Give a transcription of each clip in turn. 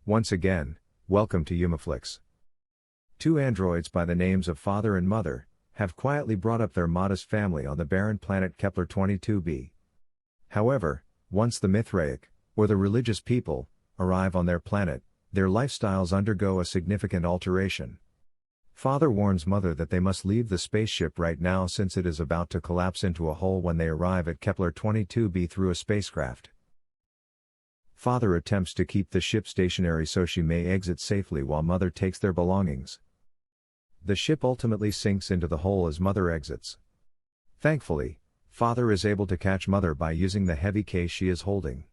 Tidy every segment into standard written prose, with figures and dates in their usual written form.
Once again, welcome to Humaflix. Two androids by the names of Father and Mother have quietly brought up their modest family on the barren planet Kepler-22b. However, once the Mithraic, or the religious people, arrive on their planet, their lifestyles undergo a significant alteration. Father warns Mother that they must leave the spaceship right now since it is about to collapse into a hole when they arrive at Kepler-22b through a spacecraft. Father attempts to keep the ship stationary so she may exit safely while Mother takes their belongings. The ship ultimately sinks into the hole as Mother exits. Thankfully, Father is able to catch Mother by using the heavy case she is holding.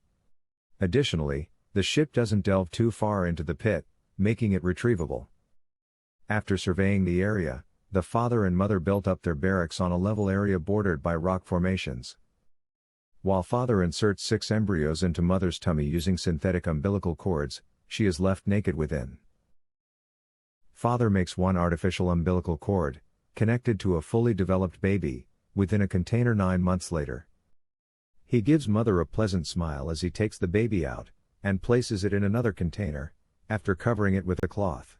Additionally, the ship doesn't delve too far into the pit, making it retrievable. After surveying the area, the Father and Mother built up their barracks on a level area bordered by rock formations. While Father inserts 6 embryos into Mother's tummy using synthetic umbilical cords, she is left naked within. Father makes one artificial umbilical cord, connected to a fully developed baby, within a container 9 months later. He gives Mother a pleasant smile as he takes the baby out, and places it in another container, after covering it with a cloth.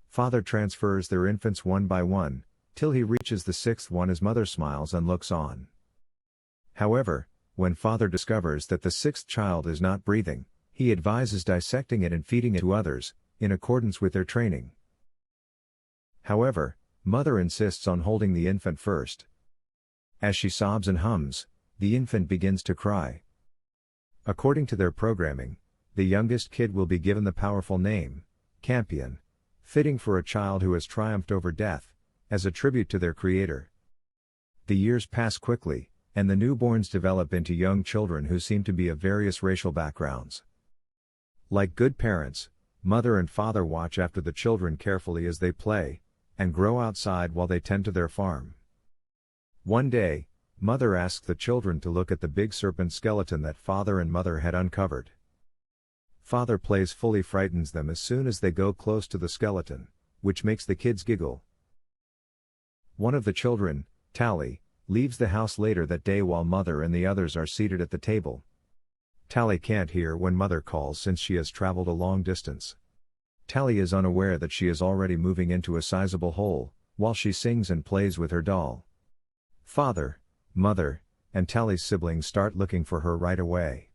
Father transfers their infants one by one, till he reaches the 6th one as Mother smiles and looks on. However, when Father discovers that the 6th child is not breathing, he advises dissecting it and feeding it to others, in accordance with their training. However, Mother insists on holding the infant first. As she sobs and hums, the infant begins to cry. According to their programming, the youngest kid will be given the powerful name, Campion, fitting for a child who has triumphed over death, as a tribute to their creator. The years pass quickly, and the newborns develop into young children who seem to be of various racial backgrounds. Like good parents, Mother and Father watch after the children carefully as they play, and grow outside while they tend to their farm. One day, Mother asks the children to look at the big serpent skeleton that Father and Mother had uncovered. Father playfully frightens them as soon as they go close to the skeleton, which makes the kids giggle. One of the children, Tally, leaves the house later that day while Mother and the others are seated at the table. Tally can't hear when Mother calls since she has traveled a long distance. Tally is unaware that she is already moving into a sizable hole, while she sings and plays with her doll. Father, Mother, and Tally's siblings start looking for her right away.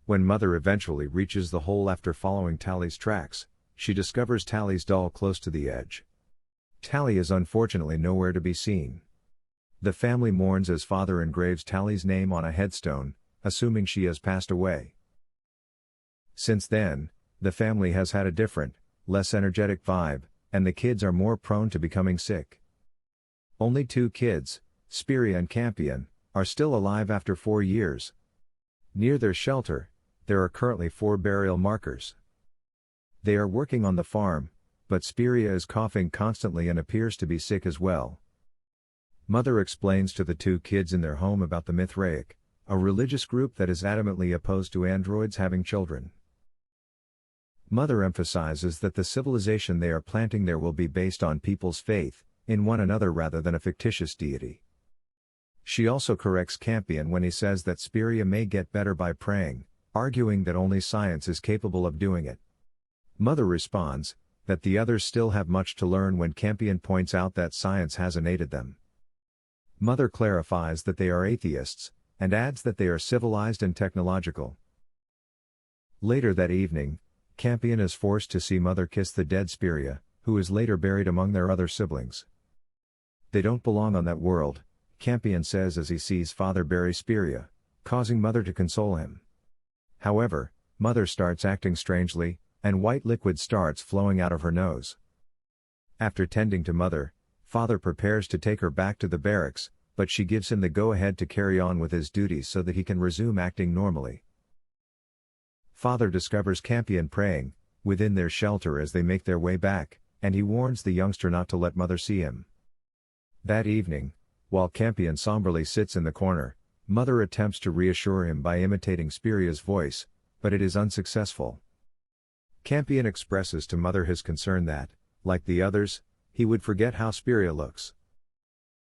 When Mother eventually reaches the hole after following Tally's tracks, she discovers Tally's doll close to the edge. Tally is unfortunately nowhere to be seen. The family mourns as Father engraves Tally's name on a headstone, assuming she has passed away. Since then, the family has had a different, less energetic vibe, and the kids are more prone to becoming sick. Only 2 kids, Spiria and Campion, are still alive after 4 years. Near their shelter, there are currently 4 burial markers. They are working on the farm, but Spiria is coughing constantly and appears to be sick as well. Mother explains to the 2 kids in their home about the Mithraic, a religious group that is adamantly opposed to androids having children. Mother emphasizes that the civilization they are planting there will be based on people's faith in one another rather than a fictitious deity. She also corrects Campion when he says that Spiria may get better by praying, arguing that only science is capable of doing it. Mother responds that the others still have much to learn when Campion points out that science hasn't aided them. Mother clarifies that they are atheists, and adds that they are civilized and technological. Later that evening, Campion is forced to see Mother kiss the dead Spiria, who is later buried among their other siblings. They don't belong on that world, Campion says as he sees Father bury Spiria, causing Mother to console him. However, Mother starts acting strangely, and white liquid starts flowing out of her nose. After tending to Mother, Father prepares to take her back to the barracks, but she gives him the go-ahead to carry on with his duties so that he can resume acting normally. Father discovers Campion praying within their shelter as they make their way back, and he warns the youngster not to let Mother see him. That evening, while Campion somberly sits in the corner, Mother attempts to reassure him by imitating Spiria's voice, but it is unsuccessful. Campion expresses to Mother his concern that, like the others, he would forget how Spiria looks.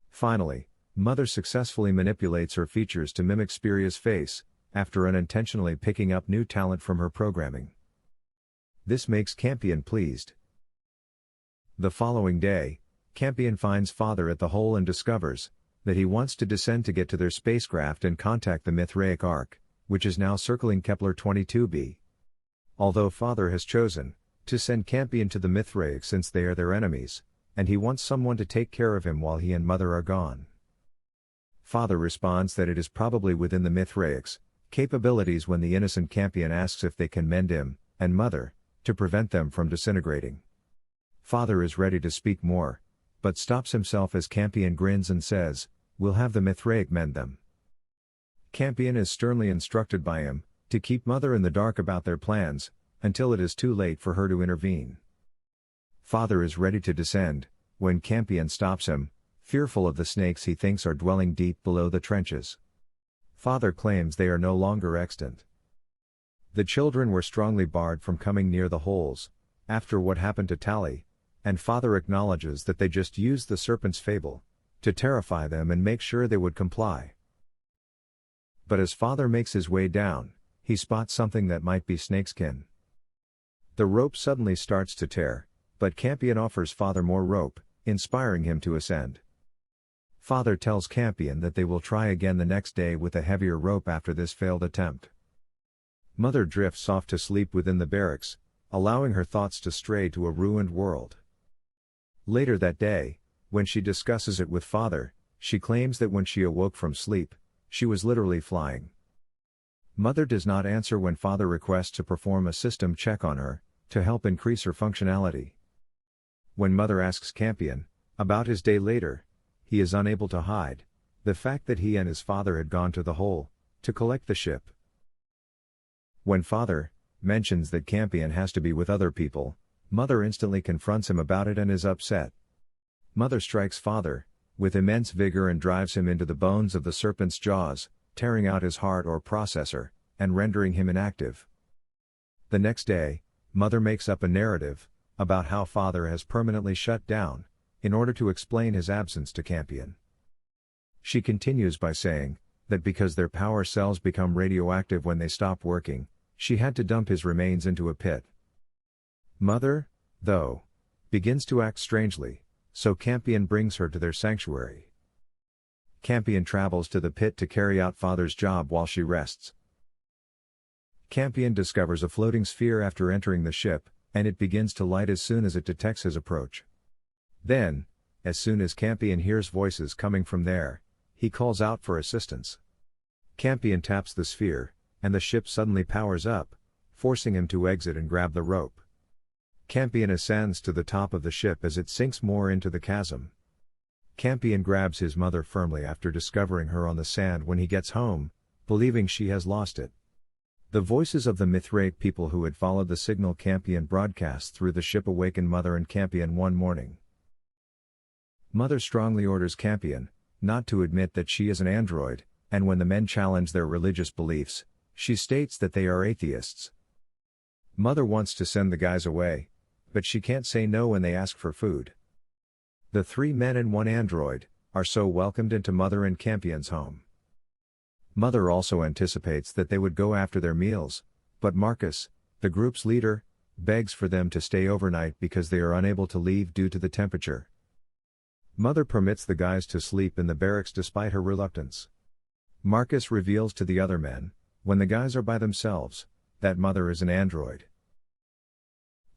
Finally, Mother successfully manipulates her features to mimic Spiria's face, after unintentionally picking up new talent from her programming. This makes Campion pleased. The following day, Campion finds Father at the hole and discovers that he wants to descend to get to their spacecraft and contact the Mithraic Ark, which is now circling Kepler 22b. Although Father has chosen to send Campion to the Mithraic since they are their enemies, and he wants someone to take care of him while he and Mother are gone. Father responds that it is probably within the Mithraic's capabilities when the innocent Campion asks if they can mend him and Mother to prevent them from disintegrating. Father is ready to speak more, but stops himself as Campion grins and says, "We'll have the Mithraic mend them." Campion is sternly instructed by him to keep Mother in the dark about their plans, until it is too late for her to intervene. Father is ready to descend, when Campion stops him, fearful of the snakes he thinks are dwelling deep below the trenches. Father claims they are no longer extant. The children were strongly barred from coming near the holes, after what happened to Tally, and Father acknowledges that they just used the serpent's fable to terrify them and make sure they would comply. But as Father makes his way down, he spots something that might be snakeskin. The rope suddenly starts to tear, but Campion offers Father more rope, inspiring him to ascend. Father tells Campion that they will try again the next day with a heavier rope after this failed attempt. Mother drifts off to sleep within the barracks, allowing her thoughts to stray to a ruined world. Later that day, when she discusses it with Father, she claims that when she awoke from sleep, she was literally flying. Mother does not answer when Father requests to perform a system check on her, to help increase her functionality. When Mother asks Campion about his day later, he is unable to hide the fact that he and his father had gone to the hole to collect the ship. When Father mentions that Campion has to be with other people, Mother instantly confronts him about it and is upset. Mother strikes Father with immense vigor and drives him into the bones of the serpent's jaws, tearing out his heart or processor, and rendering him inactive. The next day, Mother makes up a narrative about how Father has permanently shut down, in order to explain his absence to Campion. She continues by saying that because their power cells become radioactive when they stop working, she had to dump his remains into a pit. Mother, though, begins to act strangely, so Campion brings her to their sanctuary. Campion travels to the pit to carry out Father's job while she rests. Campion discovers a floating sphere after entering the ship, and it begins to light as soon as it detects his approach. Then, as soon as Campion hears voices coming from there, he calls out for assistance. Campion taps the sphere, and the ship suddenly powers up, forcing him to exit and grab the rope. Campion ascends to the top of the ship as it sinks more into the chasm. Campion grabs his mother firmly after discovering her on the sand when he gets home, believing she has lost it. The voices of the Mithraic people who had followed the signal Campion broadcast through the ship awaken Mother and Campion one morning. Mother strongly orders Campion not to admit that she is an android, and when the men challenge their religious beliefs, she states that they are atheists. Mother wants to send the guys away, but she can't say no when they ask for food. The 3 men and 1 android are so welcomed into Mother and Campion's home. Mother also anticipates that they would go after their meals, but Marcus, the group's leader, begs for them to stay overnight because they are unable to leave due to the temperature. Mother permits the guys to sleep in the barracks despite her reluctance. Marcus reveals to the other men, when the guys are by themselves, that Mother is an android.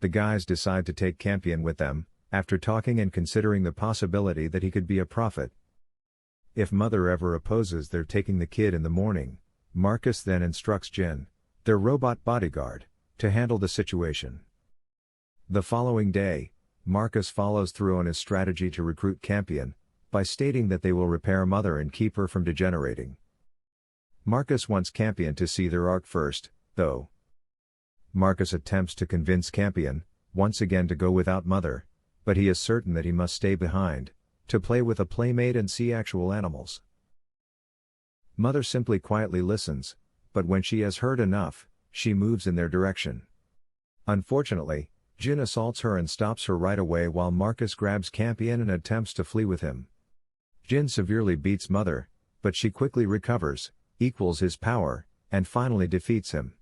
The guys decide to take Campion with them, after talking and considering the possibility that he could be a prophet. If Mother ever opposes their taking the kid in the morning, Marcus then instructs Jin, their robot bodyguard, to handle the situation. The following day, Marcus follows through on his strategy to recruit Campion, by stating that they will repair Mother and keep her from degenerating. Marcus wants Campion to see their arc first, though. Marcus attempts to convince Campion, once again to go without Mother, but he is certain that he must stay behind, to play with a playmate and see actual animals. Mother simply quietly listens, but when she has heard enough, she moves in their direction. Unfortunately, Jin assaults her and stops her right away while Marcus grabs Campion and attempts to flee with him. Jin severely beats Mother, but she quickly recovers, equals his power, and finally defeats him.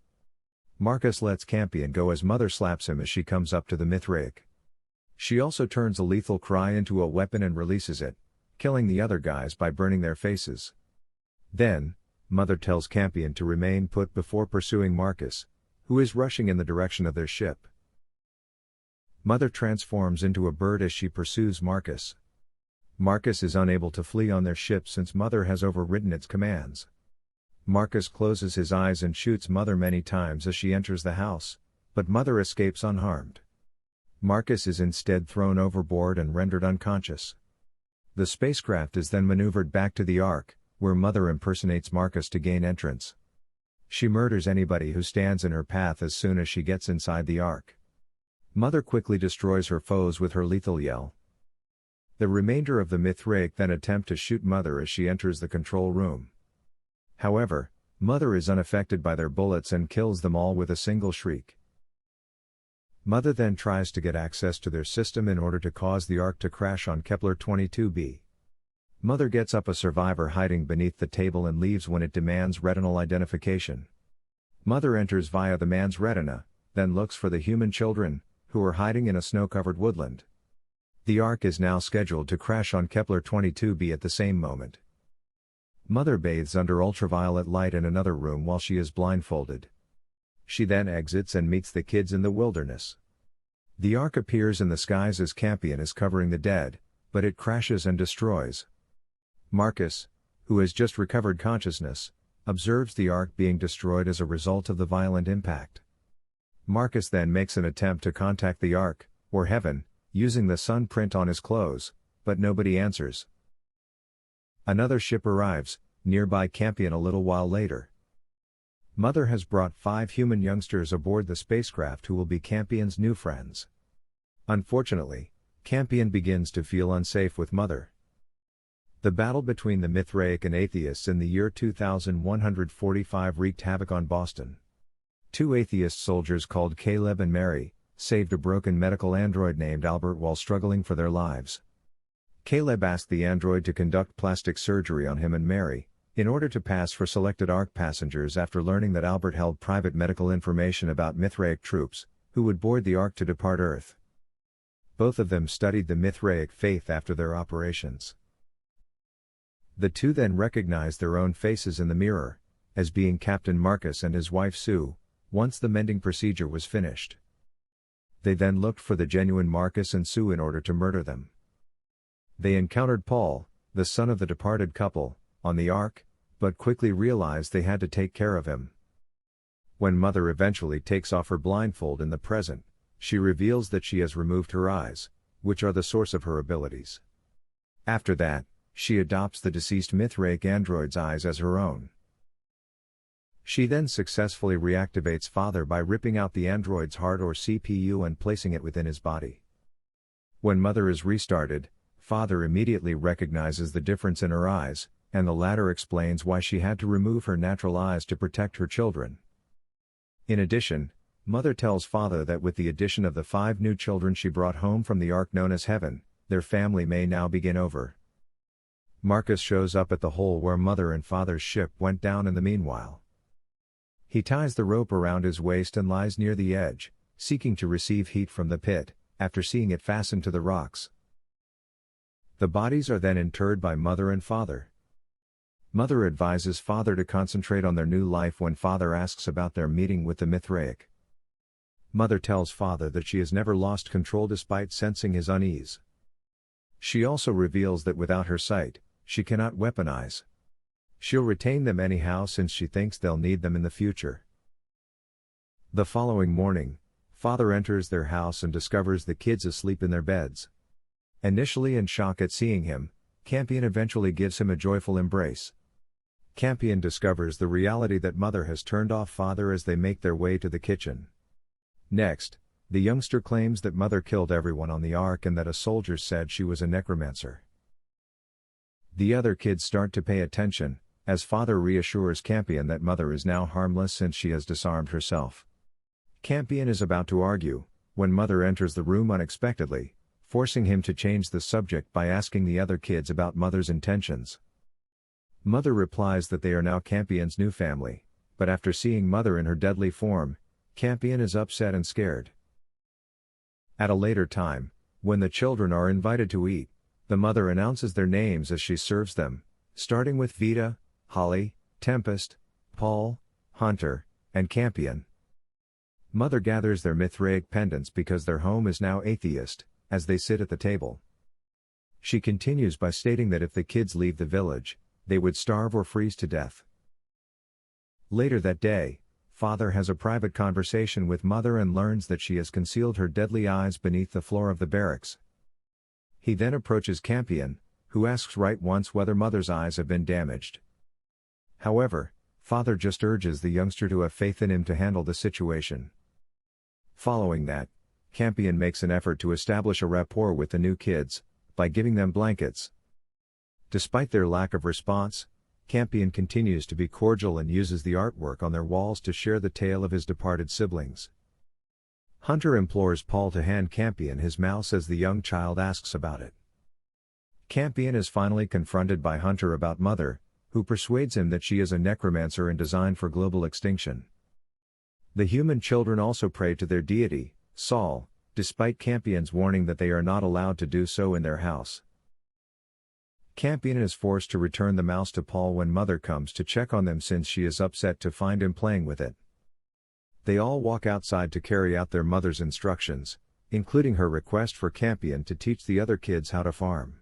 Marcus lets Campion go as Mother slaps him as she comes up to the Mithraic. She also turns a lethal cry into a weapon and releases it, killing the other guys by burning their faces. Then, Mother tells Campion to remain put before pursuing Marcus, who is rushing in the direction of their ship. Mother transforms into a bird as she pursues Marcus. Marcus is unable to flee on their ship since Mother has overridden its commands. Marcus closes his eyes and shoots Mother many times as she enters the house, but Mother escapes unharmed. Marcus is instead thrown overboard and rendered unconscious. The spacecraft is then maneuvered back to the Ark, where Mother impersonates Marcus to gain entrance. She murders anybody who stands in her path as soon as she gets inside the Ark. Mother quickly destroys her foes with her lethal yell. The remainder of the Mithraic then attempt to shoot Mother as she enters the control room. However, Mother is unaffected by their bullets and kills them all with a single shriek. Mother then tries to get access to their system in order to cause the Ark to crash on Kepler 22b. Mother gets up a survivor hiding beneath the table and leaves when it demands retinal identification. Mother enters via the man's retina, then looks for the human children, who are hiding in a snow-covered woodland. The Ark is now scheduled to crash on Kepler 22b at the same moment. Mother bathes under ultraviolet light in another room while she is blindfolded. She then exits and meets the kids in the wilderness. The Ark appears in the skies as Campion is covering the dead, but it crashes and destroys. Marcus, who has just recovered consciousness, observes the Ark being destroyed as a result of the violent impact. Marcus then makes an attempt to contact the Ark, or heaven, using the sun print on his clothes, but nobody answers. Another ship arrives, nearby Campion a little while later. Mother has brought 5 human youngsters aboard the spacecraft who will be Campion's new friends. Unfortunately, Campion begins to feel unsafe with Mother. The battle between the Mithraic and atheists in the year 2145 wreaked havoc on Boston. 2 atheist soldiers called Caleb and Mary saved a broken medical android named Albert while struggling for their lives. Caleb asked the android to conduct plastic surgery on him and Mary, in order to pass for selected Ark passengers after learning that Albert held private medical information about Mithraic troops, who would board the Ark to depart Earth. Both of them studied the Mithraic faith after their operations. The two then recognized their own faces in the mirror, as being Captain Marcus and his wife Sue, once the mending procedure was finished. They then looked for the genuine Marcus and Sue in order to murder them. They encountered Paul, the son of the departed couple, on the Ark, but quickly realized they had to take care of him. When Mother eventually takes off her blindfold in the present, she reveals that she has removed her eyes, which are the source of her abilities. After that, she adopts the deceased Mithraic android's eyes as her own. She then successfully reactivates Father by ripping out the android's heart or CPU and placing it within his body. When Mother is restarted, Father immediately recognizes the difference in her eyes, and the latter explains why she had to remove her natural eyes to protect her children. In addition, Mother tells Father that with the addition of the 5 new children she brought home from the Ark known as Heaven, their family may now begin over. Marcus shows up at the hole where Mother and Father's ship went down in the meanwhile. He ties the rope around his waist and lies near the edge, seeking to receive heat from the pit, after seeing it fastened to the rocks. The bodies are then interred by Mother and Father. Mother advises Father to concentrate on their new life when Father asks about their meeting with the Mithraic. Mother tells Father that she has never lost control despite sensing his unease. She also reveals that without her sight, she cannot weaponize. She'll retain them anyhow since she thinks they'll need them in the future. The following morning, Father enters their house and discovers the kids asleep in their beds. Initially in shock at seeing him, Campion eventually gives him a joyful embrace. Campion discovers the reality that Mother has turned off Father as they make their way to the kitchen. Next, the youngster claims that Mother killed everyone on the Ark and that a soldier said she was a necromancer. The other kids start to pay attention, as Father reassures Campion that Mother is now harmless since she has disarmed herself. Campion is about to argue, when Mother enters the room unexpectedly, forcing him to change the subject by asking the other kids about Mother's intentions. Mother replies that they are now Campion's new family, but after seeing Mother in her deadly form, Campion is upset and scared. At a later time, when the children are invited to eat, the mother announces their names as she serves them, starting with Vita, Holly, Tempest, Paul, Hunter, and Campion. Mother gathers their Mithraic pendants because their home is now atheist, as they sit at the table. She continues by stating that if the kids leave the village, they would starve or freeze to death. Later that day, Father has a private conversation with Mother and learns that she has concealed her deadly eyes beneath the floor of the barracks. He then approaches Campion, who asks right once whether Mother's eyes have been damaged. However, Father just urges the youngster to have faith in him to handle the situation. Following that, Campion makes an effort to establish a rapport with the new kids, by giving them blankets. Despite their lack of response, Campion continues to be cordial and uses the artwork on their walls to share the tale of his departed siblings. Hunter implores Paul to hand Campion his mouse as the young child asks about it. Campion is finally confronted by Hunter about Mother, who persuades him that she is a necromancer and designed for global extinction. The human children also pray to their deity, Saul, despite Campion's warning that they are not allowed to do so in their house. Campion is forced to return the mouse to Paul when Mother comes to check on them since she is upset to find him playing with it. They all walk outside to carry out their mother's instructions, including her request for Campion to teach the other kids how to farm.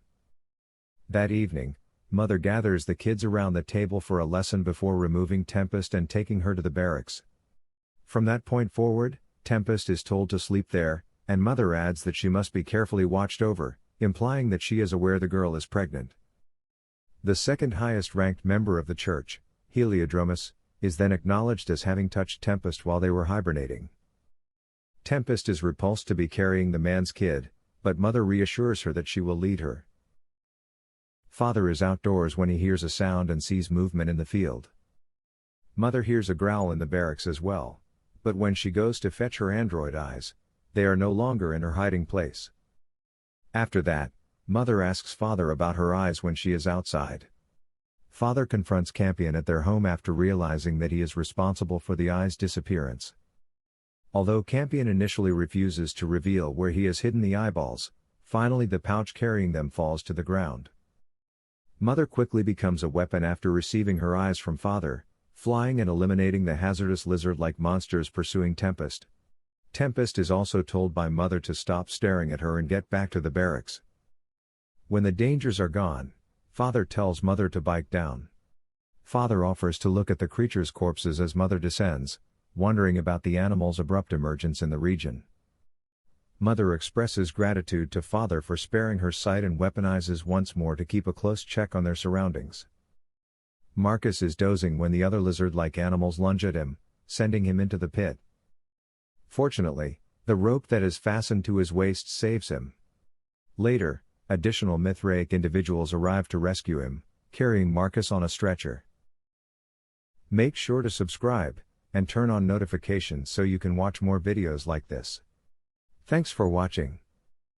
That evening, Mother gathers the kids around the table for a lesson before removing Tempest and taking her to the barracks. From that point forward, Tempest is told to sleep there, and Mother adds that she must be carefully watched over, implying that she is aware the girl is pregnant. The second highest ranked member of the church, Heliodromus, is then acknowledged as having touched Tempest while they were hibernating. Tempest is repulsed to be carrying the man's kid, but Mother reassures her that she will lead her. Father is outdoors when he hears a sound and sees movement in the field. Mother hears a growl in the barracks as well, but when she goes to fetch her android eyes, they are no longer in her hiding place. After that, Mother asks Father about her eyes when she is outside. Father confronts Campion at their home after realizing that he is responsible for the eyes' disappearance. Although Campion initially refuses to reveal where he has hidden the eyeballs, finally the pouch carrying them falls to the ground. Mother quickly becomes a weapon after receiving her eyes from Father, flying and eliminating the hazardous lizard-like monsters pursuing Tempest. Tempest is also told by Mother to stop staring at her and get back to the barracks. When the dangers are gone, Father tells Mother to bike down. Father offers to look at the creatures' corpses as Mother descends, wondering about the animals' abrupt emergence in the region. Mother expresses gratitude to Father for sparing her sight and weaponizes once more to keep a close check on their surroundings. Marcus is dozing when the other lizard-like animals lunge at him, sending him into the pit. Fortunately, the rope that is fastened to his waist saves him. Later, additional Mithraic individuals arrive to rescue him, carrying Marcus on a stretcher. Make sure to subscribe, and turn on notifications so you can watch more videos like this. Thanks for watching.